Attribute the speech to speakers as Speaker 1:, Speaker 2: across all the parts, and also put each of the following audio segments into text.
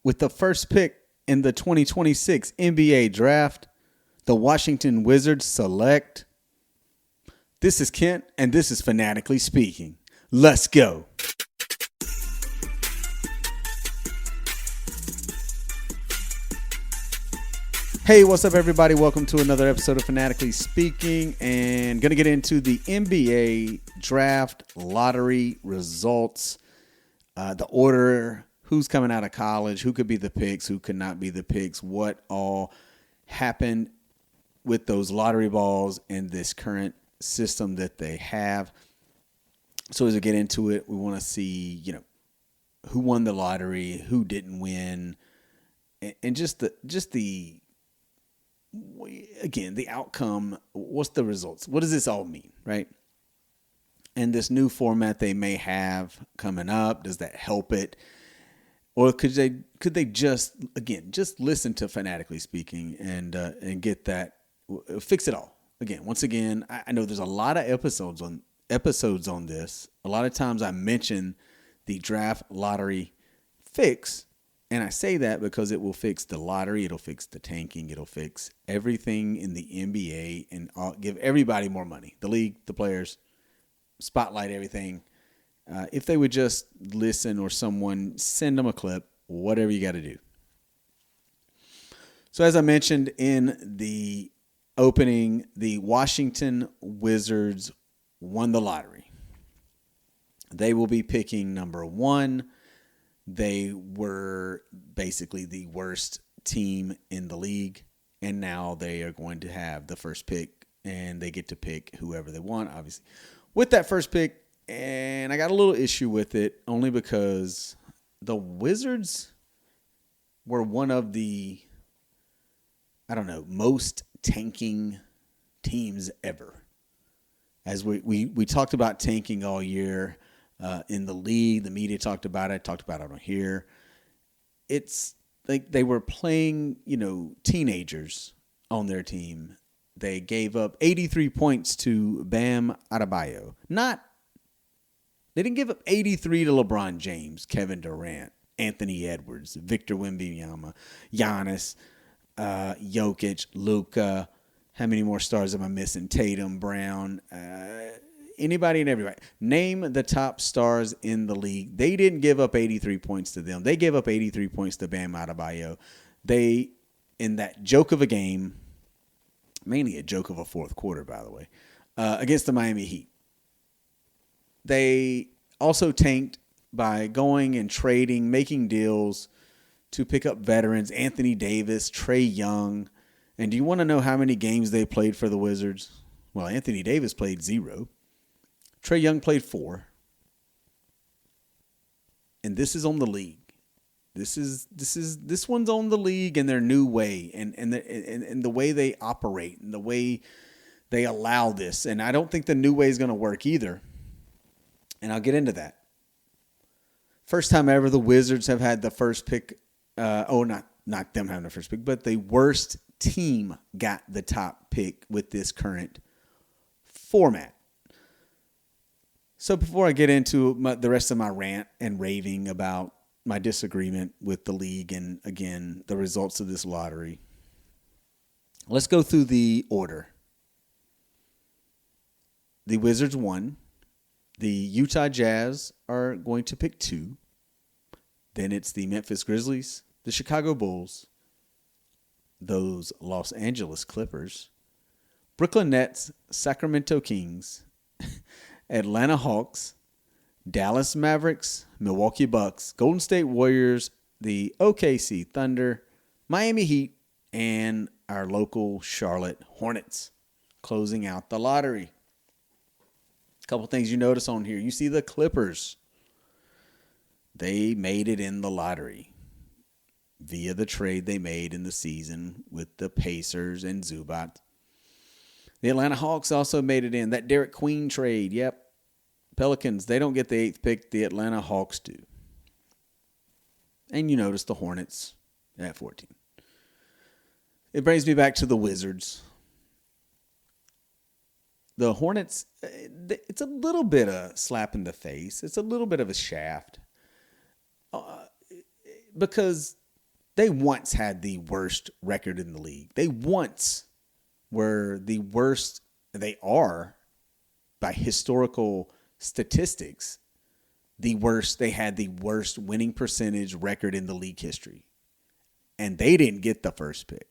Speaker 1: with the first pick in the 2026 NBA draft, the Washington Wizards select. This is Kent, and this is Fanatically Speaking. Let's go. Hey, what's up, everybody? Welcome to another episode of Fanatically Speaking, and going to get into the NBA draft lottery results, the order, who's coming out of college, who could be the picks, who could not be the picks, what all happened with those lottery balls and this current system that they have. So as we get into it, we want to see, who won the lottery, who didn't win, and just the again, the outcome. What's the results? What does this all mean, right? And this new format they may have coming up, does that help it? Or could they just listen to Fanatically Speaking and get that, fix it all? Once again, I know there's a lot of episodes on this. A lot of times I mention the draft lottery fix, and I say that because it will fix the lottery, it'll fix the tanking, it'll fix everything in the NBA, and give everybody more money. The league, the players, spotlight everything. If they would just listen, or someone send them a clip, whatever you got to do. So as I mentioned in the opening, the Washington Wizards won the lottery. They will be picking number 1. They were basically the worst team in the league, and now they are going to have the first pick, and they get to pick whoever they want, obviously. With that first pick, and I got a little issue with it, only because the Wizards were one of the, most tanking teams ever. As we talked about tanking all year in the league, the media talked about it, on here. It's like they were playing, teenagers on their team. They gave up 83 points to Bam Adebayo. They didn't give up 83 to LeBron James, Kevin Durant, Anthony Edwards, Victor Wembanyama, Giannis, Jokic, Luka. How many more stars am I missing? Tatum, Brown, anybody and everybody. Name the top stars in the league. They didn't give up 83 points to them. They gave up 83 points to Bam Adebayo. They, in that joke of a game, mainly a joke of a fourth quarter, by the way, against the Miami Heat. They also tanked by going and trading, making deals to pick up veterans, Anthony Davis, Trae Young. And do you want to know how many games they played for the Wizards? Well, Anthony Davis played 0. Trae Young played 4. And this is on the league. This one's on the league and their new way, and the way they operate, and the way they allow this. And I don't think the new way is going to work either. And I'll get into that. First time ever the Wizards have had the first pick. Not them having the first pick, but the worst team got the top pick with this current format. So before I get into the rest of my rant and raving about my disagreement with the league and, again, the results of this lottery, let's go through the order. The Wizards won. The Utah Jazz are going to pick 2. Then it's the Memphis Grizzlies, the Chicago Bulls, those Los Angeles Clippers, Brooklyn Nets, Sacramento Kings, Atlanta Hawks, Dallas Mavericks, Milwaukee Bucks, Golden State Warriors, the OKC Thunder, Miami Heat, and our local Charlotte Hornets, closing out the lottery. A couple things you notice on here. You see the Clippers. They made it in the lottery via the trade they made in the season with the Pacers and Zubac. The Atlanta Hawks also made it in. That Derek Queen trade, yep. Pelicans, they don't get the 8th pick. The Atlanta Hawks do. And you notice the Hornets at 14. It brings me back to the Wizards. The Hornets, it's a little bit of slap in the face. It's a little bit of a shaft. Because they once had the worst record in the league. They once were the worst. They are, by historical statistics, the worst. They had the worst winning percentage record in the league history. And they didn't get the first pick.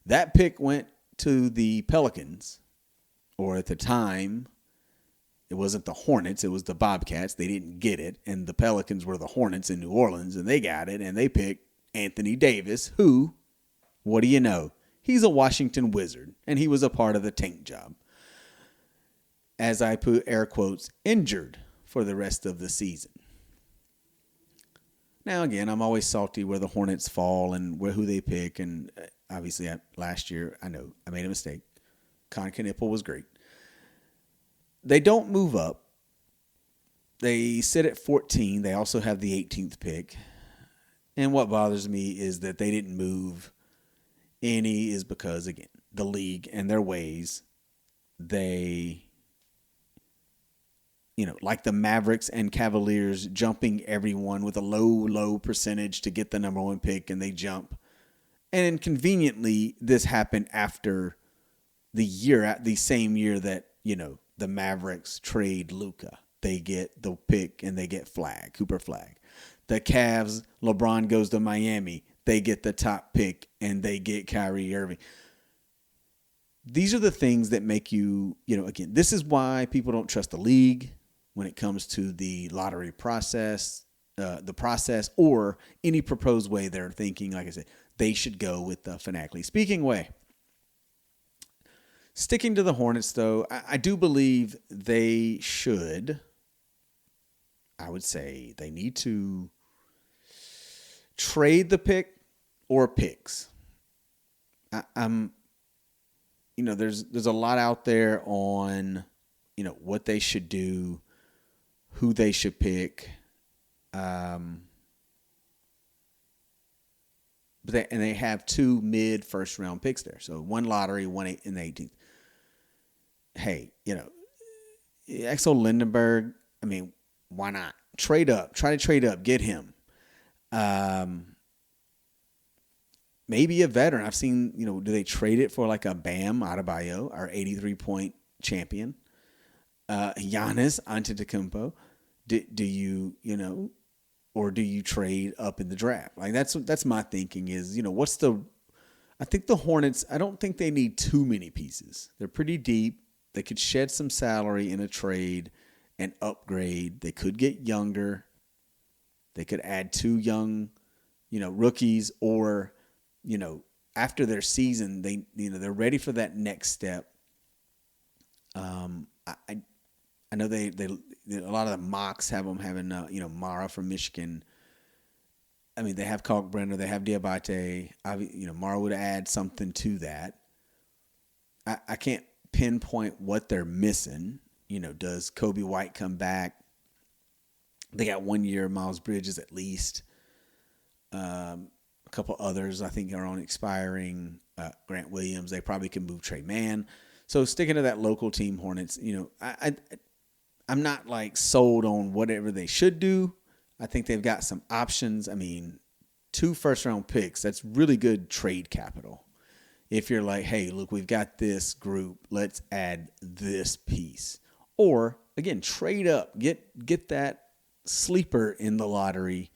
Speaker 1: That pick went to the Pelicans, or at the time, it wasn't the Hornets, it was the Bobcats. They didn't get it, and the Pelicans were the Hornets in New Orleans, and they got it, and they picked Anthony Davis, who, what do you know? He's a Washington Wizard, and he was a part of the tank job. As I put air quotes, injured for the rest of the season. Now, again, I'm always salty where the Hornets fall and who they pick. And obviously, last year, I know I made a mistake. Con Knipple was great. They don't move up. They sit at 14. They also have the 18th pick. And what bothers me is that they didn't move any is because, again, the league and their ways, they, like the Mavericks and Cavaliers jumping everyone with a low percentage to get the number one pick, and they jump. And conveniently, this happened after the same year that, the Mavericks trade Luka. They get the pick and they get Cooper Flag. The Cavs, LeBron goes to Miami. They get the top pick and they get Kyrie Irving. These are the things that make you, again, this is why people don't trust the league when it comes to the lottery process, or any proposed way they're thinking. Like I said, they should go with the Fanatically speaking way. Sticking to the Hornets, though, I do believe they should. I would say they need to trade the pick or picks. There's a lot out there on, what they should do, who they should pick. But they have 2 mid first round picks there. So 1 lottery, 1 in the 18th. Hey, Axel Lindenberg, why not? Trade up. Try to trade up. Get him. Maybe a veteran. I've seen, do they trade it for like a Bam Adebayo, our 83-point champion? Giannis Antetokounmpo. Do you, or do you trade up in the draft? Like that's my thinking is, I think the Hornets, I don't think they need too many pieces. They're pretty deep. They could shed some salary in a trade and upgrade. They could get younger. They could add 2 young, rookies, or, after their season, they're ready for that next step. I know they a lot of the mocks have them having, Mara from Michigan. They have Kalkbrenner, they have Diabate. Mara would add something to that. I can't pinpoint what they're missing. Does Kobe White come back? They got 1 year. Miles Bridges at least. A couple others I think are on expiring. Grant Williams. They probably can move Trey Mann. So sticking to that local team, Hornets. I'm not like sold on whatever they should do. I think they've got some options. 2 first-round picks, that's really good trade capital. If you're like, hey, look, we've got this group, let's add this piece. Or, again, trade up. Get that sleeper in the lottery,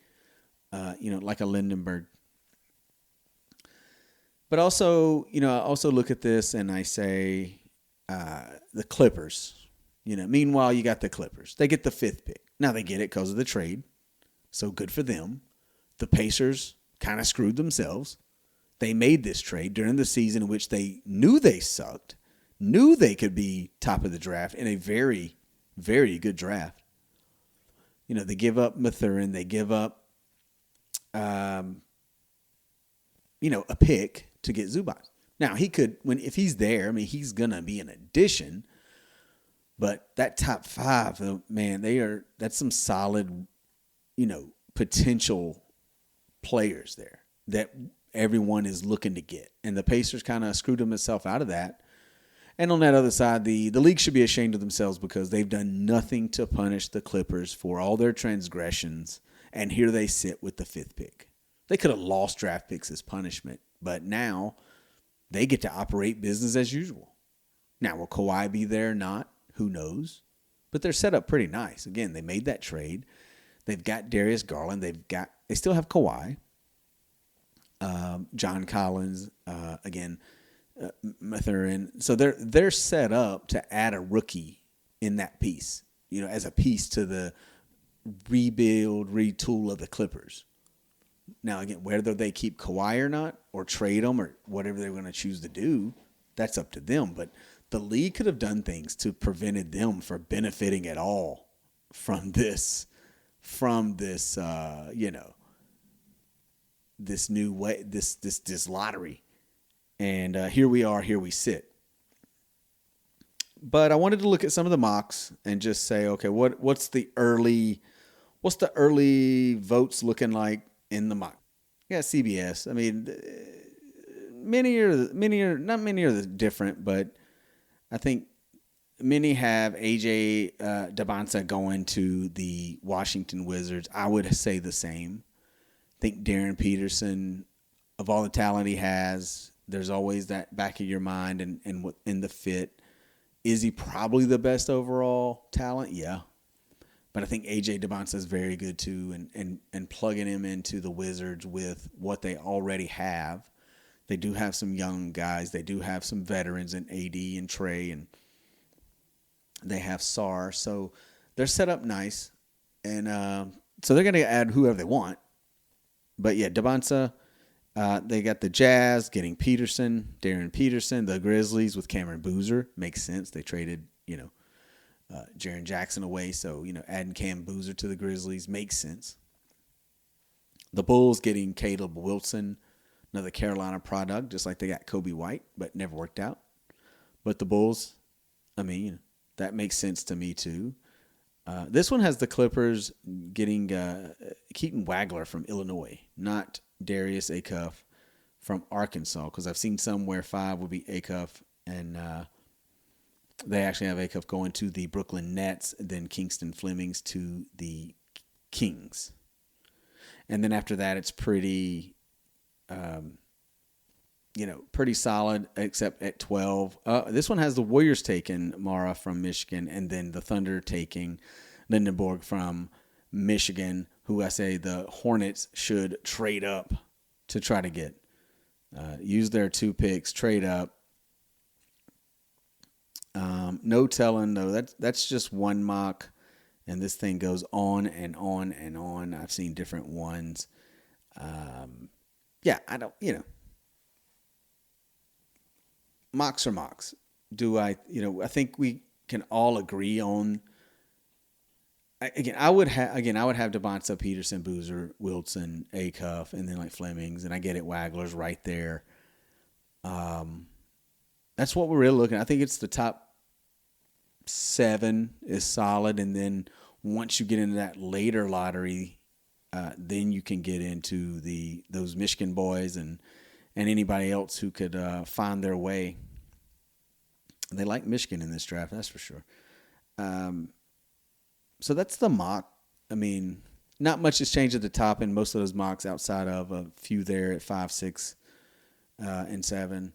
Speaker 1: like a Lindenberg. But also, I also look at this and I say the Clippers. Meanwhile, you got the Clippers. They get the 5th pick. Now they get it because of the trade. So good for them. The Pacers kind of screwed themselves. They made this trade during the season in which they knew they sucked, knew they could be top of the draft in a very, very good draft. They give up Mathurin. They give up, a pick to get Zubac. Now, he could, if he's there, he's going to be an addition. But that top 5, man, that's some solid, potential players there that everyone is looking to get. And the Pacers kind of screwed themselves out of that. And on that other side, the league should be ashamed of themselves because they've done nothing to punish the Clippers for all their transgressions. And here they sit with the 5th pick. They could have lost draft picks as punishment, but now they get to operate business as usual. Now, will Kawhi be there or not? Who knows? But they're set up pretty nice. Again, they made that trade. They've got Darius Garland. They still have Kawhi. John Collins, Mathurin. So they're set up to add a rookie in that piece, as a piece to the retool of the Clippers. Now, again, whether they keep Kawhi or not, or trade him, or whatever they're going to choose to do, that's up to them. But the league could have done things to prevented them from benefiting at all from this, this new way, this lottery. And here we are, here we sit. But I wanted to look at some of the mocks and just say, okay, what's the early votes looking like in the mock? Yeah, CBS. I mean, many are different, but I think many have AJ Dybantsa going to the Washington Wizards. I would say the same. I think Darryn Peterson, of all the talent he has, there's always that back of your mind and in the fit. Is he probably the best overall talent? Yeah. But I think AJ Dybantsa is very good too, and plugging him into the Wizards with what they already have. They do have some young guys. They do have some veterans in AD and Trey, and they have Sar. So they're set up nice. And so they're going to add whoever they want. But yeah, Dybantsa, they got the Jazz getting Peterson, Darryn Peterson, the Grizzlies with Cameron Boozer. Makes sense. They traded, Jaren Jackson away. So, adding Cam Boozer to the Grizzlies makes sense. The Bulls getting Caleb Wilson, another Carolina product, just like they got Kobe White, but never worked out. But the Bulls, that makes sense to me too. This one has the Clippers getting Keaton Wagler from Illinois, not Darius Acuff from Arkansas, because I've seen somewhere 5 will be Acuff, and they actually have Acuff going to the Brooklyn Nets, then Kingston Flemings to the Kings. And then after that, it's pretty, pretty solid, except at 12. This one has the Warriors taking Mara from Michigan, and then the Thunder taking Lindenborg from Michigan, who I say the Hornets should trade up to try to get. Use their 2 picks, trade up. No telling, though. That's just one mock, and this thing goes on and on and on. I've seen different ones. I don't, mocks are mocks. I think we can all agree on. I would have Dybantsa, Peterson, Boozer, Wilson, Acuff, and then like Flemings, and I get it, Wagler's right there. That's what we're really looking at. I think it's the top 7 is solid, and then once you get into that later lottery, then you can get into those Michigan boys and anybody else who could find their way. They like Michigan in this draft, that's for sure. So that's the mock. Not much has changed at the top in most of those mocks outside of a few there at 5, 6, and 7.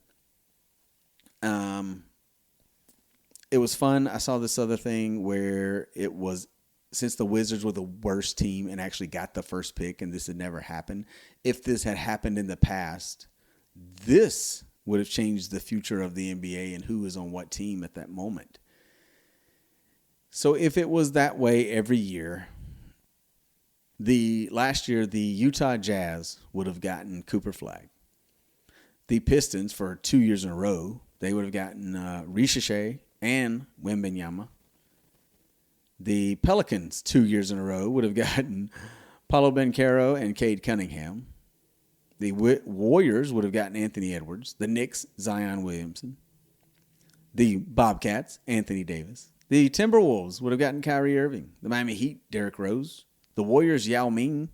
Speaker 1: It was fun. I saw this other thing where it was, since the Wizards were the worst team and actually got the first pick, and this had never happened, if this had happened in the past, this would have changed the future of the NBA and who was on what team at that moment. So if it was that way every year, last year the Utah Jazz would have gotten Cooper Flagg. The Pistons, for 2 years in a row, they would have gotten Ricochet and Wembanyama. The Pelicans, 2 years in a row, would have gotten Paolo Banchero and Cade Cunningham. The Warriors would have gotten Anthony Edwards. The Knicks, Zion Williamson. The Bobcats, Anthony Davis. The Timberwolves would have gotten Kyrie Irving. The Miami Heat, Derrick Rose. The Warriors, Yao Ming.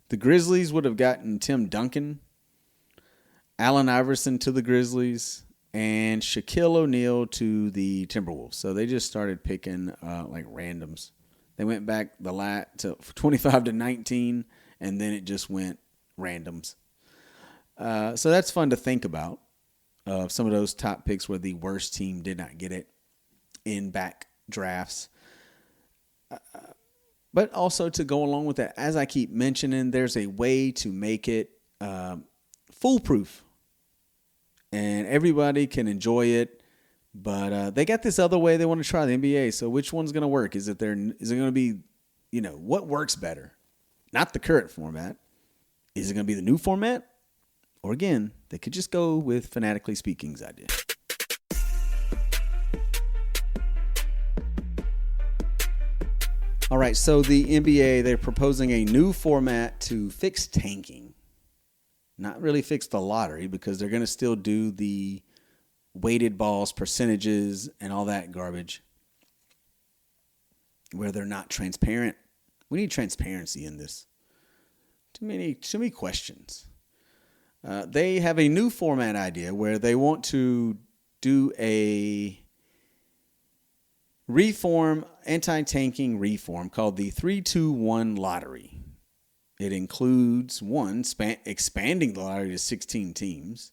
Speaker 1: The Grizzlies would have gotten Tim Duncan. Allen Iverson to the Grizzlies. And Shaquille O'Neal to the Timberwolves. So they just started picking like randoms. They went back to 25 to 19, and then it just went randoms. So that's fun to think about. Some of those top picks where the worst team did not get it in back drafts. But also to go along with that, as I keep mentioning, there's a way to make it foolproof. And everybody can enjoy it. But they got this other way they want to try, the NBA. So which one's going to work? Is it going to be, what works better? Not the current format. Is it going to be the new format? Or again, they could just go with Fanatically Speaking's idea. All right, so the NBA, they're proposing a new format to fix tanking. Not really fix the lottery because they're going to still do the weighted balls, percentages, and all that garbage where they're not transparent. We need transparency in this. Too many questions. They have a new format idea where they want to do a anti-tanking reform called the 3-2-1 lottery. It includes, one, expanding the lottery to 16 teams,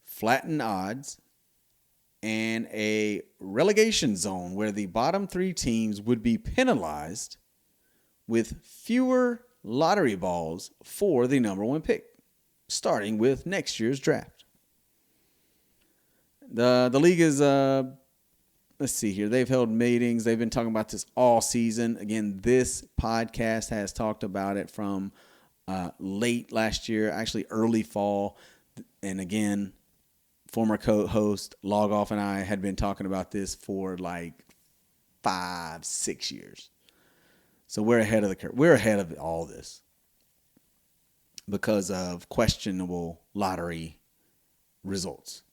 Speaker 1: flatten odds, and a relegation zone where the bottom 3 teams would be penalized with fewer lottery balls for the number 1 pick, starting with next year's draft. The league is, let's see here. They've held meetings. They've been talking about this all season. Again, this podcast has talked about it from late last year, actually early fall. And again, former co-host Log Off and I had been talking about this for like 5-6 years. So we're ahead of the curve. We're ahead of all this because of questionable lottery results.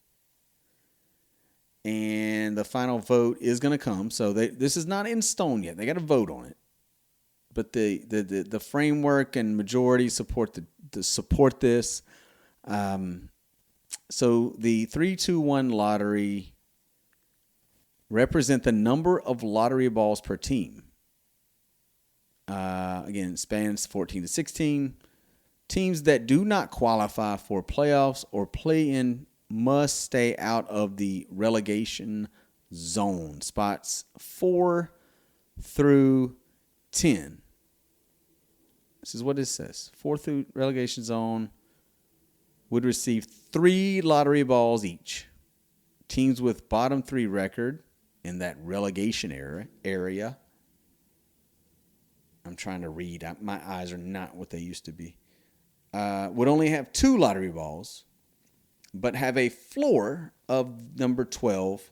Speaker 1: And the final vote is going to come. So this is not in stone yet. They got to vote on it. But the framework and majority support support this. So the 3-2-1 lottery represent the number of lottery balls per team. Again, it spans 14 to 16. Teams that do not qualify for playoffs or play-in must stay out of the relegation zone. Spots 4 through 10. This is what it says. 4 through relegation zone would receive 3 lottery balls each. Teams with bottom 3 record in that relegation area. I'm trying to read. My eyes are not what they used to be. Would only have 2 lottery balls, but have a floor of number 12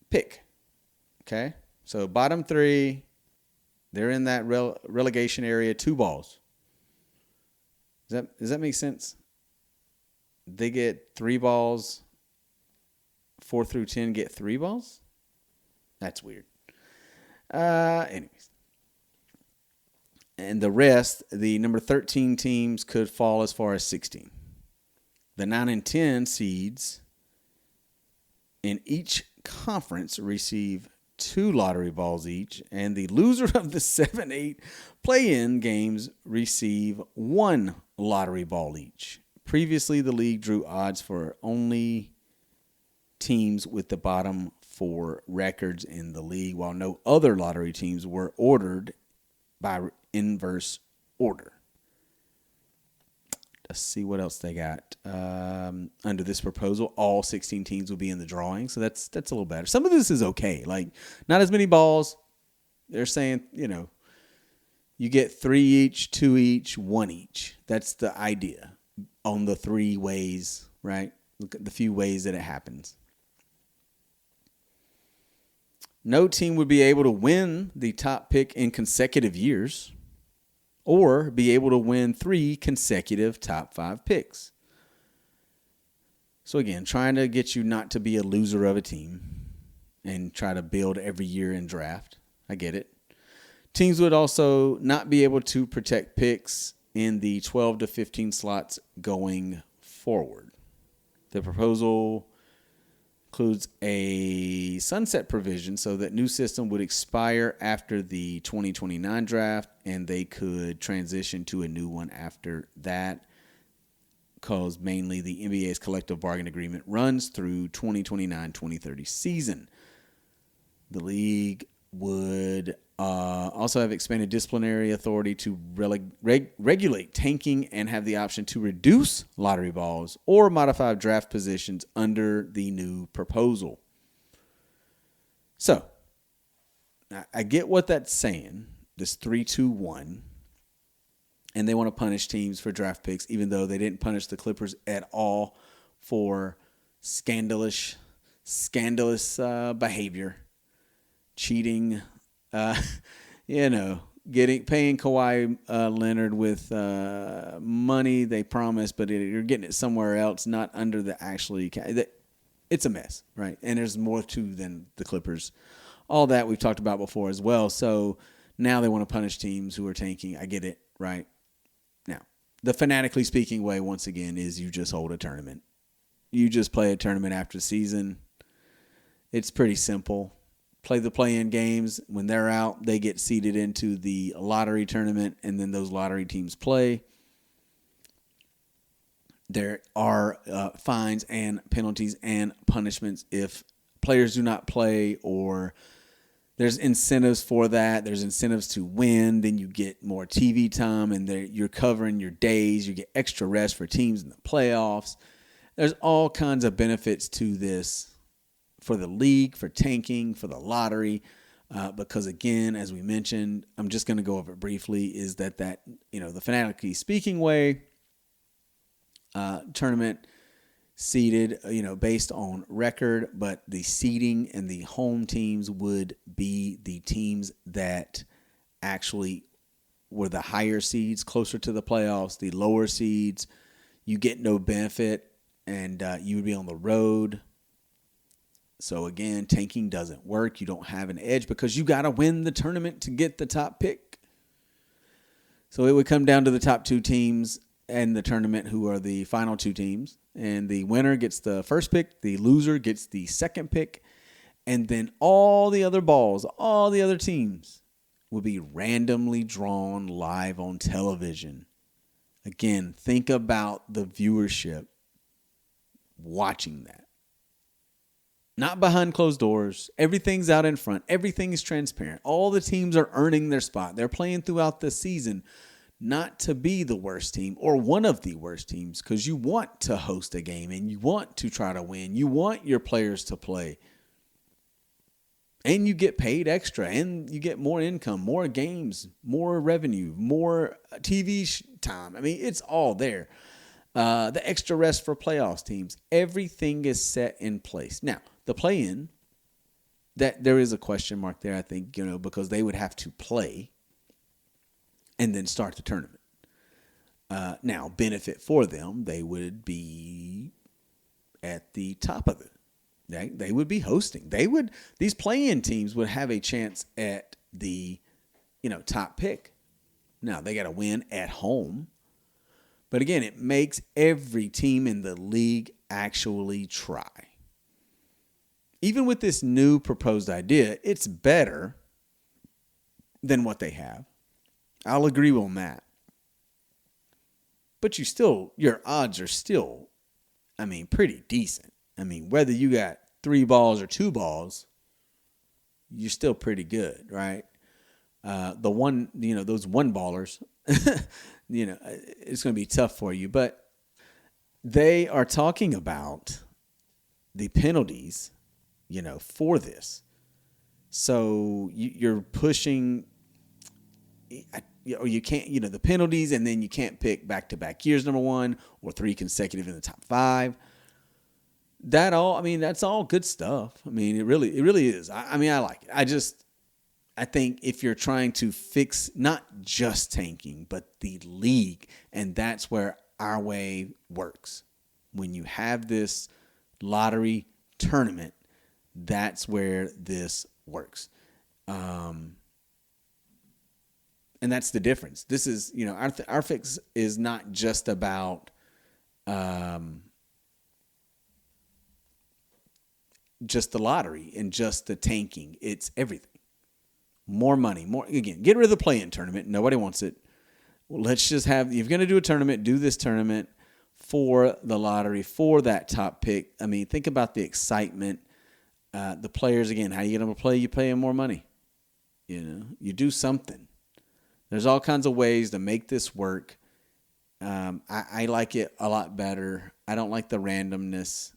Speaker 1: pick. Okay? So bottom 3, they're in that relegation area, 2 balls. Does that make sense? They get 3 balls. 4 through 10 get 3 balls? That's weird. Anyways. And the rest, the number 13 teams could fall as far as 16. The 9 and 10 seeds in each conference receive 2 lottery balls each, and the loser of the 7-8 play-in games receive 1 lottery ball each. Previously, the league drew odds for only teams with the bottom 4 records in the league, while no other lottery teams were ordered by inverse order. Let's see what else they got. Under this proposal, all 16 teams will be in the drawing, so that's a little better. Some of this is okay. Like, not as many balls. They're saying, you get 3 each, 2 each, 1 each. That's the idea on the 3 ways, right? Look at the few ways that it happens. No team would be able to win the top pick in consecutive years or be able to win 3 consecutive top 5 picks. So again, trying to get you not to be a loser of a team and try to build every year in draft. I get it. Teams would also not be able to protect picks in the 12 to 15 slots going forward. The proposal Includes a sunset provision so that new system would expire after the 2029 draft, and they could transition to a new one after that, because mainly the NBA's collective bargain agreement runs through 2029-2030 season. The league would also have expanded disciplinary authority to regulate tanking and have the option to reduce lottery balls or modify draft positions under the new proposal. So, I get what that's saying, this 3-2-1, and they want to punish teams for draft picks, even though they didn't punish the Clippers at all for scandalous behavior, cheating, paying Kawhi Leonard with money they promised, but you're getting it somewhere else, not under the actually. It's a mess, right? And there's more to than the Clippers. All that we've talked about before as well. So now they want to punish teams who are tanking. I get it, right? Now, the fanatically speaking way, once again, is you just hold a tournament. You just play a tournament after the season. It's pretty simple. Play the play-in games. When they're out, they get seeded into the lottery tournament, and then those lottery teams play. There are fines and penalties and punishments if players do not play, or there's incentives for that. There's incentives to win. Then you get more TV time, and you're covering your days. You get extra rest for teams in the playoffs. There's all kinds of benefits to this for the league, for tanking, for the lottery, because again, as we mentioned, I'm just going to go over it briefly, is that the fanatically speaking way tournament seeded, based on record, but the seeding and the home teams would be the teams that actually were the higher seeds closer to the playoffs. The lower seeds, you get no benefit, and you would be on the road. So again, tanking doesn't work. You don't have an edge because you got to win the tournament to get the top pick. So it would come down to the top two teams in the tournament, who are the final two teams. And the winner gets the first pick. The loser gets the second pick. And then all the other balls, all the other teams will be randomly drawn live on television. Again, think about the viewership watching that. Not behind closed doors. Everything's out in front. Everything is transparent. All the teams are earning their spot. They're playing throughout the season not to be the worst team or one of the worst teams, because you want to host a game and you want to try to win. You want your players to play. And you get paid extra, and you get more income, more games, more revenue, more TV time. I mean, it's all there. The extra rest for playoffs teams. Everything is set in place. Now, the play-in, that there is a question mark there, I think, because they would have to play and then start the tournament. Now, benefit for them, they would be at the top of it. They would be hosting. These play-in teams would have a chance at the, top pick. Now, they got to win at home. But again, it makes every team in the league actually try. Even with this new proposed idea, it's better than what they have. I'll agree on that. But your odds are still, pretty decent. Whether you got 3 balls or 2 balls, you're still pretty good, right? Those one ballers, it's going to be tough for you. But they are talking about the penalties, for this. So you're pushing, or you can't, the penalties, and then you can't pick back-to-back years, number one, or 3 consecutive in the top 5. That's all good stuff. It really is. I like it. I think if you're trying to fix not just tanking, but the league, and that's where our way works. When you have this lottery tournament, that's where this works. And that's the difference. This is, our fix is not just about just the lottery and just the tanking. It's everything. More money, more, again, get rid of the play-in tournament. Nobody wants it. Well, let's just have, if you're going to do a tournament, do this tournament for the lottery, for that top pick. I mean, think about the excitement. The players, again, how you get them to play, you pay them more money. You do something. There's all kinds of ways to make this work. I like it a lot better. I don't like the randomness.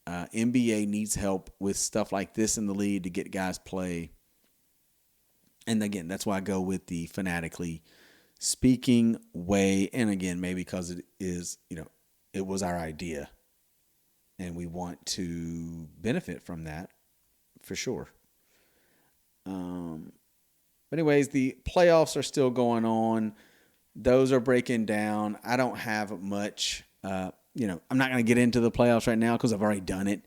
Speaker 1: NBA needs help with stuff like this in the league to get guys play. And again, that's why I go with the Fanatically speaking way. And again, maybe because it is, it was our idea and we want to benefit from that for sure. But anyways, the playoffs are still going on. Those are breaking down. I don't have much, I'm not going to get into the playoffs right now because I've already done it,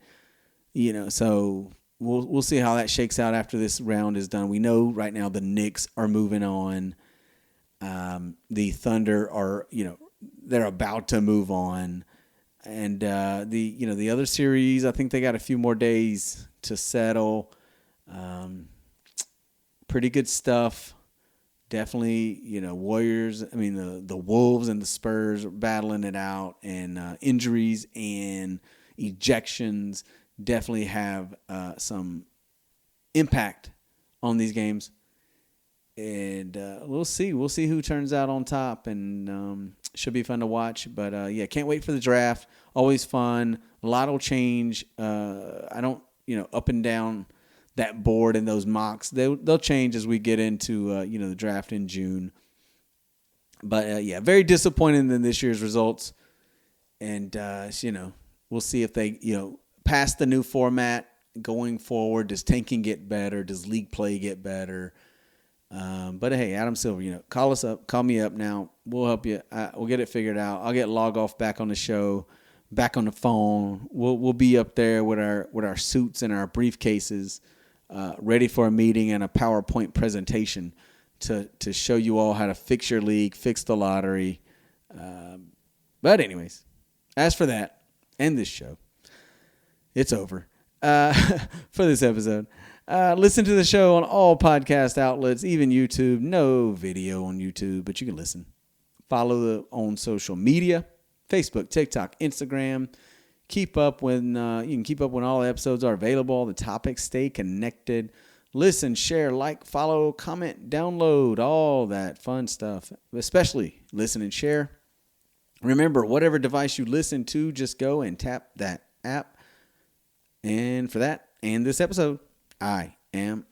Speaker 1: so we'll see how that shakes out after this round is done. We know right now the Knicks are moving on. The Thunder are, they're about to move on. And the other series, I think they got a few more days to settle. Pretty good stuff. Definitely, Warriors. I mean, the Wolves and the Spurs are battling it out, and injuries and ejections definitely have some impact on these games. And we'll see. We'll see who turns out on top, and should be fun to watch. But, can't wait for the draft. Always fun. A lot will change. I don't, up and down that board and those mocks. They'll change as we get into, the draft in June. But, very disappointing in this year's results. And, we'll see if they, pass the new format going forward. Does tanking get better? Does league play get better? But hey, Adam Silver, call me up now. We'll help you. We'll get it figured out. I'll get log off back on the show, back on the phone. We'll be up there with our suits and our briefcases, ready for a meeting and a PowerPoint presentation to show you all how to fix your league, fix the lottery. But anyways, as for that and this show, it's over for this episode. Listen to the show on all podcast outlets, even YouTube. No video on YouTube, but you can listen. Follow on social media, Facebook, TikTok, Instagram. Keep up when you can keep up when all the episodes are available, all the topics. Stay connected. Listen, share, like, follow, comment, download, all that fun stuff. Especially listen and share. Remember, whatever device you listen to, just go and tap that app. And for that and this episode, I am